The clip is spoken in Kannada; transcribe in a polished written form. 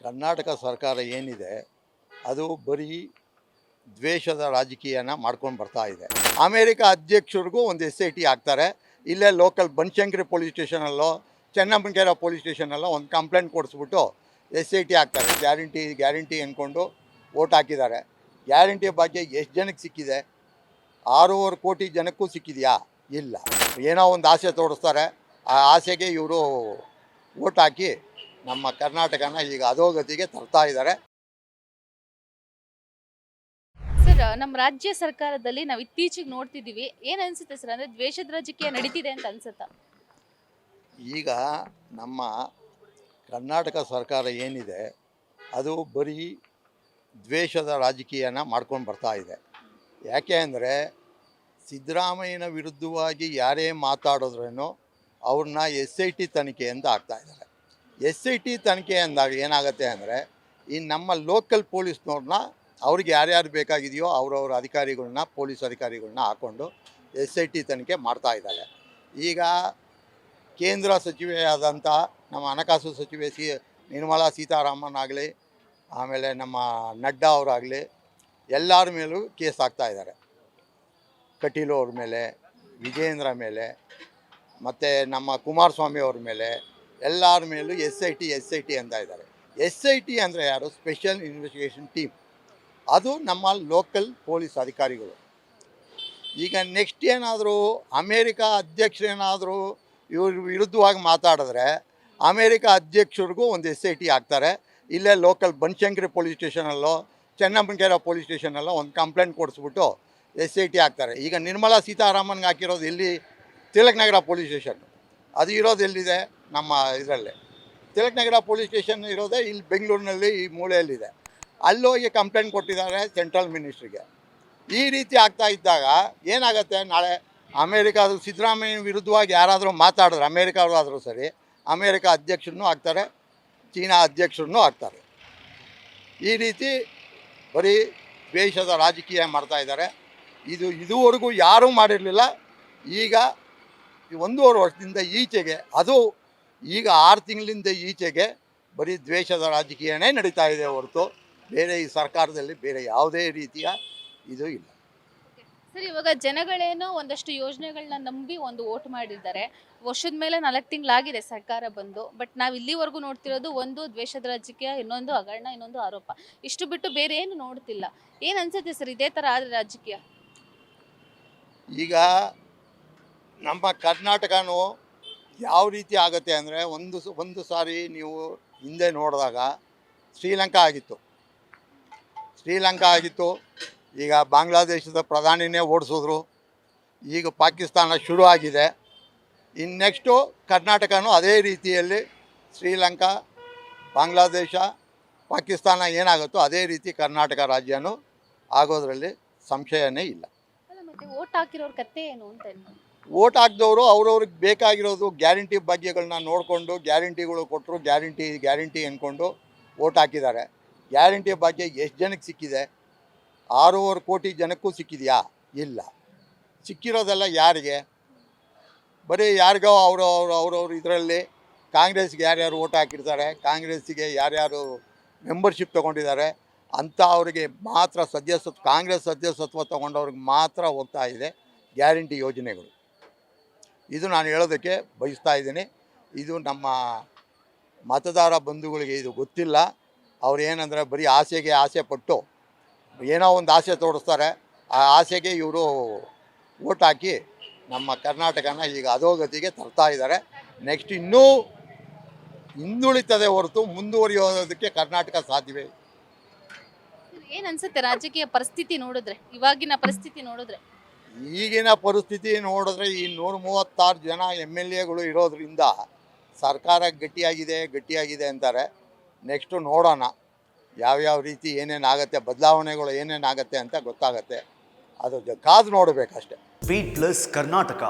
ಕರ್ನಾಟಕ ಸರ್ಕಾರ ಏನಿದೆ ಅದು ಬರೀ ದ್ವೇಷದ ರಾಜಕೀಯನ ಮಾಡ್ಕೊಂಡು ಬರ್ತಾ ಇದೆ. ಅಮೇರಿಕ ಅಧ್ಯಕ್ಷರಿಗೂ ಒಂದು SIT ಹಾಕ್ತಾರೆ. ಇಲ್ಲೇ local Banashankari police ಸ್ಟೇಷನಲ್ಲೋ Chennammanakere police ಸ್ಟೇಷನಲ್ಲೋ ಒಂದು ಕಂಪ್ಲೇಂಟ್ ಕೊಡಿಸ್ಬಿಟ್ಟು SIT ಹಾಕ್ತಾರೆ. ಗ್ಯಾರಂಟಿ ಅಂದ್ಕೊಂಡು ವೋಟ್ ಹಾಕಿದ್ದಾರೆ. ಗ್ಯಾರಂಟಿ ಬಗ್ಗೆ ಎಷ್ಟು ಜನಕ್ಕೆ ಸಿಕ್ಕಿದೆ? 6.5 ಕೋಟಿ ಜನಕ್ಕೂ ಸಿಕ್ಕಿದೆಯಾ? ಇಲ್ಲ. ಏನೋ ಒಂದು ಆಸೆ ತೋರಿಸ್ತಾರೆ. ಆ ಆಸೆಗೆ ಇವರು ವೋಟ್ ಹಾಕಿ ನಮ್ಮ ಕರ್ನಾಟಕನ ಈಗ ಅಧೋಗತಿಗೆ ತರ್ತಾ ಇದ್ದಾರೆ. ಸರ್, ನಮ್ಮ ರಾಜ್ಯ ಸರ್ಕಾರದಲ್ಲಿ ನಾವು ಇತ್ತೀಚೆಗೆ ನೋಡ್ತಿದ್ದೀವಿ. ಏನು ಅನ್ಸುತ್ತೆ ಸರ್, ಅಂದರೆ ದ್ವೇಷದ ರಾಜಕೀಯ ನಡೀತಿದೆ ಅಂತ ಅನ್ಸುತ್ತಾ? ಈಗ ನಮ್ಮ ಕರ್ನಾಟಕ ಸರ್ಕಾರ ಏನಿದೆ ಅದು ಬರೀ ದ್ವೇಷದ ರಾಜಕೀಯನ ಮಾಡ್ಕೊಂಡು ಬರ್ತಾ ಇದೆ. ಯಾಕೆ ಅಂದರೆ ಸಿದ್ದರಾಮಯ್ಯನ ವಿರುದ್ಧವಾಗಿ ಯಾರೇ ಮಾತಾಡಿದ್ರೂ ಅವ್ರನ್ನ SIT ತನಿಖೆಯಿಂದ ಹಾಕ್ತಾಯಿದ್ದಾರೆ. SIT ತನಿಖೆ ಅಂದಾಗ ಏನಾಗುತ್ತೆ ಅಂದರೆ ಈ ನಮ್ಮ ಲೋಕಲ್ ಪೊಲೀಸ್ನವ್ರನ್ನ ಅವ್ರಿಗೆ ಯಾರ್ಯಾರು ಬೇಕಾಗಿದೆಯೋ ಅವ್ರವ್ರ ಅಧಿಕಾರಿಗಳನ್ನ ಪೊಲೀಸ್ ಅಧಿಕಾರಿಗಳನ್ನ ಹಾಕ್ಕೊಂಡು SIT ತನಿಖೆ ಮಾಡ್ತಾ ಇದ್ದಾರೆ. ಈಗ ಕೇಂದ್ರ ಸಚಿವೆಯಾದಂಥ ನಮ್ಮ ಹಣಕಾಸು ಸಚಿವೆ ನಿರ್ಮಲಾ ಸೀತಾರಾಮನ್ ಆಗಲಿ, ಆಮೇಲೆ ನಮ್ಮ ನಡ್ಡಾ ಅವರಾಗಲಿ, ಎಲ್ಲರ ಮೇಲೂ ಕೇಸ್ ಹಾಕ್ತಾಯಿದ್ದಾರೆ. ಕಟೀಲು ಅವ್ರ ಮೇಲೆ, ವಿಜೇಂದ್ರ ಮೇಲೆ, ಮತ್ತು ನಮ್ಮ ಕುಮಾರಸ್ವಾಮಿ ಅವ್ರ ಮೇಲೆ, ಎಲ್ಲರ ಮೇಲೂ SIT ಅಂತ ಇದ್ದಾರೆ. SIT ಅಂದರೆ ಯಾರು? Special investigation team. ಅದು ನಮ್ಮ ಲೋಕಲ್ ಪೊಲೀಸ್ ಅಧಿಕಾರಿಗಳು. ಈಗ ನೆಕ್ಸ್ಟ್ ಏನಾದರೂ ಅಮೇರಿಕ ಅಧ್ಯಕ್ಷರೇನಾದರೂ ಇವ್ರ ವಿರುದ್ಧವಾಗಿ ಮಾತಾಡಿದ್ರೆ ಅಮೇರಿಕ ಅಧ್ಯಕ್ಷರಿಗೂ ಒಂದು SIT ಹಾಕ್ತಾರೆ. ಇಲ್ಲೇ local Banashankari police ಸ್ಟೇಷನಲ್ಲೋ Chennammanakere police ಸ್ಟೇಷನಲ್ಲೋ ಒಂದು ಕಂಪ್ಲೇಂಟ್ ಕೊಡಿಸ್ಬಿಟ್ಟು SIT ಹಾಕ್ತಾರೆ. ಈಗ ನಿರ್ಮಲಾ ಸೀತಾರಾಮನ್ಗೆ ಹಾಕಿರೋದು ಎಲ್ಲಿ? ತಿಲಕ್ ನಗರ ಪೊಲೀಸ್ ಸ್ಟೇಷನ್. ಅದು ಇರೋದು ಎಲ್ಲಿದೆ? ನಮ್ಮ ಇದರಲ್ಲೇ ತಿಲಕ್ ನಗರ ಪೊಲೀಸ್ ಸ್ಟೇಷನ್ ಇರೋದೇ ಇಲ್ಲಿ ಬೆಂಗಳೂರಿನಲ್ಲಿ ಈ ಮೂಲೆಯಲ್ಲಿದೆ. ಅಲ್ಲೋಗಿ ಕಂಪ್ಲೇಂಟ್ ಕೊಟ್ಟಿದ್ದಾರೆ ಸೆಂಟ್ರಲ್ ಮಿನಿಸ್ಟ್ರಿಗೆ. ಈ ರೀತಿ ಆಗ್ತಾ ಇದ್ದಾಗ ಏನಾಗುತ್ತೆ? ನಾಳೆ ಅಮೇರಿಕಾದ ಸಿದ್ದರಾಮಯ್ಯ ವಿರುದ್ಧವಾಗಿ ಯಾರಾದರೂ ಮಾತಾಡಿದ್ರೆ ಅಮೇರಿಕಾವಾದರೂ ಸರಿ, ಅಮೇರಿಕ ಅಧ್ಯಕ್ಷರನ್ನು ಹಾಕ್ತಾರೆ, ಚೀನಾ ಅಧ್ಯಕ್ಷರನ್ನು ಹಾಕ್ತಾರೆ. ಈ ರೀತಿ ಬರೀ ದ್ವೇಷದ ರಾಜಕೀಯ ಮಾಡ್ತಾಯಿದ್ದಾರೆ. ಇದುವರೆಗೂ ಯಾರೂ ಮಾಡಿರಲಿಲ್ಲ. ಈಗ 1.5 ವರ್ಷದಿಂದ ಈಚೆಗೆ, ಅದು ಈಗ 6 ತಿಂಗಳಿಂದ ಈಚೆಗೆ ಬರೀ ದ್ವೇಷದ ರಾಜಕೀಯನೇ ನಡೀತಾ ಇದೆ ಹೊರತು ಬೇರೆ ಈ ಸರ್ಕಾರದಲ್ಲಿ ಬೇರೆ ಯಾವುದೇ ರೀತಿಯ ಇದು ಇಲ್ಲ. ಸರ್, ಇವಾಗ ಜನಗಳೇನೋ ಒಂದಷ್ಟು ಯೋಜನೆಗಳನ್ನ ನಂಬಿ ಒಂದು ವೋಟ್ ಮಾಡಿದ್ದಾರೆ. ವರ್ಷದ ಮೇಲೆ 4 ತಿಂಗಳಾಗಿದೆ ಸರ್ಕಾರ ಬಂದು. ಬಟ್ ನಾವು ಇಲ್ಲಿವರೆಗೂ ನೋಡ್ತಿರೋದು ಒಂದು ದ್ವೇಷದ ರಾಜಕೀಯ, ಇನ್ನೊಂದು ಹಗರಣ, ಇನ್ನೊಂದು ಆರೋಪ. ಇಷ್ಟು ಬಿಟ್ಟು ಬೇರೆ ಏನು ನೋಡ್ತಿಲ್ಲ. ಏನು ಅನ್ಸುತ್ತೆ ಸರ್ ಇದೇ ಥರ ಆದರೆ ರಾಜಕೀಯ? ಈಗ ನಮ್ಮ ಕರ್ನಾಟಕನೂ ಯಾವ ರೀತಿ ಆಗುತ್ತೆ ಅಂದರೆ ಒಂದು ಸಾರಿ ನೀವು ಹಿಂದೆ ನೋಡಿದಾಗ ಶ್ರೀಲಂಕಾ ಆಗಿತ್ತು. ಈಗ ಬಾಂಗ್ಲಾದೇಶದ ಪ್ರಧಾನಿನೇ ಓಡಿಸಿದ್ರು. ಈಗ ಪಾಕಿಸ್ತಾನ ಶುರು ಆಗಿದೆ. ಇನ್ನು ನೆಕ್ಸ್ಟು ಕರ್ನಾಟಕನೂ ಅದೇ ರೀತಿಯಲ್ಲಿ ಶ್ರೀಲಂಕಾ, ಬಾಂಗ್ಲಾದೇಶ, ಪಾಕಿಸ್ತಾನ ಏನಾಗುತ್ತೋ ಅದೇ ರೀತಿ ಕರ್ನಾಟಕ ರಾಜ್ಯನೂ ಆಗೋದ್ರಲ್ಲಿ ಸಂಶಯನೇ ಇಲ್ಲ. ಮತ್ತು ವೋಟ್ ಹಾಕಿರೋರ ಕತೆ ಏನು ಅಂತ? ವೋಟ್ ಹಾಕಿದವರು ಅವ್ರವ್ರಿಗೆ ಬೇಕಾಗಿರೋದು ಗ್ಯಾರಂಟಿ ಭಾಗ್ಯಗಳನ್ನ ನೋಡಿಕೊಂಡು ಗ್ಯಾರಂಟಿಗಳು ಕೊಟ್ಟರು, ಗ್ಯಾರಂಟಿ ಅಂದ್ಕೊಂಡು ವೋಟ್ ಹಾಕಿದ್ದಾರೆ. ಗ್ಯಾರಂಟಿ ಭಾಗ್ಯ ಎಷ್ಟು ಜನಕ್ಕೆ ಸಿಕ್ಕಿದೆ? 6.5 ಕೋಟಿ ಜನಕ್ಕೂ ಸಿಕ್ಕಿದೆಯಾ? ಇಲ್ಲ. ಸಿಕ್ಕಿರೋದೆಲ್ಲ ಯಾರಿಗೆ? ಬರೀ ಯಾರಿಗೋ ಅವ್ರವ್ರ ಇದರಲ್ಲಿ ಕಾಂಗ್ರೆಸ್ಗೆ ಯಾರ್ಯಾರು ವೋಟ್ ಹಾಕಿರ್ತಾರೆ, ಕಾಂಗ್ರೆಸ್ಸಿಗೆ ಯಾರ್ಯಾರು ಮೆಂಬರ್ಶಿಪ್ ತೊಗೊಂಡಿದ್ದಾರೆ ಅಂಥ ಅವರಿಗೆ ಮಾತ್ರ ಕಾಂಗ್ರೆಸ್ ಸದಸ್ಯತ್ವ ತೊಗೊಂಡವ್ರಿಗೆ ಮಾತ್ರ ಹೋಗ್ತಾ ಇದೆ ಗ್ಯಾರಂಟಿ ಯೋಜನೆಗಳು. ಇದು ನಾನು ಹೇಳೋದಕ್ಕೆ ಬಯಸ್ತಾ ಇದ್ದೀನಿ. ಇದು ನಮ್ಮ ಮತದಾರ ಬಂಧುಗಳಿಗೆ ಇದು ಗೊತ್ತಿಲ್ಲ. ಅವ್ರು ಏನಂದರೆ ಬರೀ ಆಸೆ ಪಟ್ಟು ಏನೋ ಒಂದು ಆಸೆ ತೋರಿಸ್ತಾರೆ. ಆ ಆಸೆಗೆ ಇವರು ವೋಟ್ ಹಾಕಿ ನಮ್ಮ ಕರ್ನಾಟಕನ ಈಗ ಅಧೋಗತಿಗೆ ತರ್ತಾ ಇದ್ದಾರೆ. ನೆಕ್ಸ್ಟ್ ಇನ್ನೂ ಹಿಂದುಳಿತದೆ ಹೊರತು ಮುಂದುವರಿಯೋದಕ್ಕೆ ಕರ್ನಾಟಕ ಸಾಧ್ಯವೇ? ಏನು ಅನ್ಸುತ್ತೆ ರಾಜಕೀಯ ಪರಿಸ್ಥಿತಿ ನೋಡಿದ್ರೆ, ಇವಾಗಿನ ಪರಿಸ್ಥಿತಿ ನೋಡಿದ್ರೆ? ಈಗಿನ ಪರಿಸ್ಥಿತಿ ನೋಡಿದ್ರೆ ಈ 136 ಜನ MLAಗಳು ಇರೋದ್ರಿಂದ ಸರ್ಕಾರ ಗಟ್ಟಿಯಾಗಿದೆ ಅಂತಾರೆ. ನೆಕ್ಸ್ಟು ನೋಡೋಣ ಯಾವ್ಯಾವ ರೀತಿ ಏನೇನಾಗುತ್ತೆ, ಬದಲಾವಣೆಗಳು ಏನೇನಾಗುತ್ತೆ ಅಂತ ಗೊತ್ತಾಗುತ್ತೆ. ಅದು ಕಾದು ನೋಡಬೇಕಷ್ಟೆ. Beet plus Karnataka.